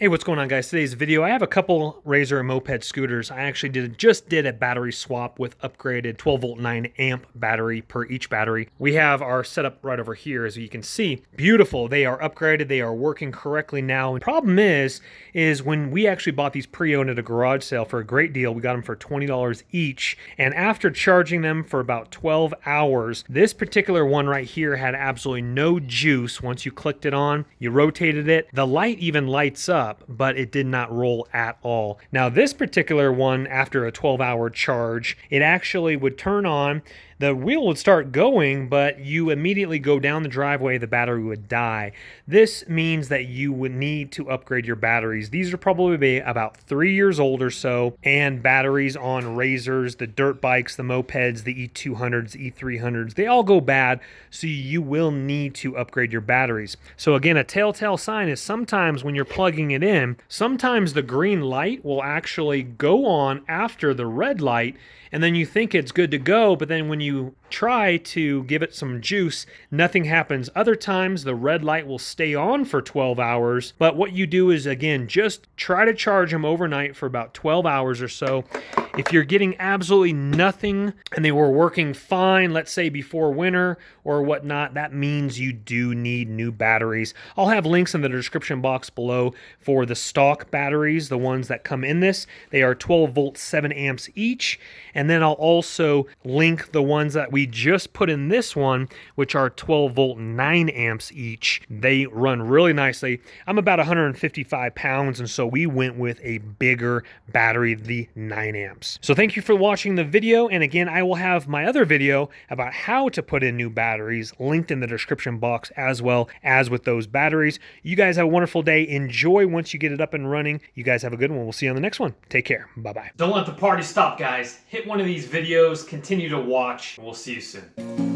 Hey, what's going on, guys? Today's video, I have a couple Razor and Moped scooters. I actually just did a battery swap with upgraded 12 volt 9 amp battery per each battery. We have our setup right over here, as you can see. Beautiful. They are upgraded. They are working correctly now. And the problem is when we actually bought these pre-owned at a garage sale for a great deal, we got them for $20 each. And after charging them for about 12 hours, this particular one right here had absolutely no juice. Once you clicked it on, you rotated it, the light even lights up, but it did not roll at all. Now this particular one, after a 12-hour charge, it actually would turn on, the wheel would start going, but you immediately go down the driveway, the battery would die. This means that you would need to upgrade your batteries. These are probably about 3 years old or so, and batteries on Razors, the dirt bikes, the mopeds, the E200s, E300s, they all go bad, so you will need to upgrade your batteries. So again, a telltale sign is sometimes when you're plugging it in, sometimes the green light will actually go on after the red light, and then you think it's good to go, but then when you try to give it some juice, nothing happens. Other times the red light will stay on for 12 hours, but what you do is, again, just try to charge them overnight for about 12 hours or so. If you're getting absolutely nothing and they were working fine, let's say before winter or whatnot, that means you do need new batteries. I'll have links in the description box below for the stock batteries, the ones that come in this. They are 12 volt 7 amps each. And then I'll also link the ones that we just put in this one, which are 12 volt 9 amps each. They run really nicely. I'm about 155 pounds, and so we went with a bigger battery, the 9 amps. So thank you for watching the video, and again, I will have my other video about how to put in new batteries linked in the description box, as well as with those batteries. You guys have a wonderful day. Enjoy once you get it up and running. You guys have a good one. We'll see you on the next one. Take care. Bye-bye. Don't let the party stop, guys. Hit one of these videos, continue to watch, and we'll see you soon.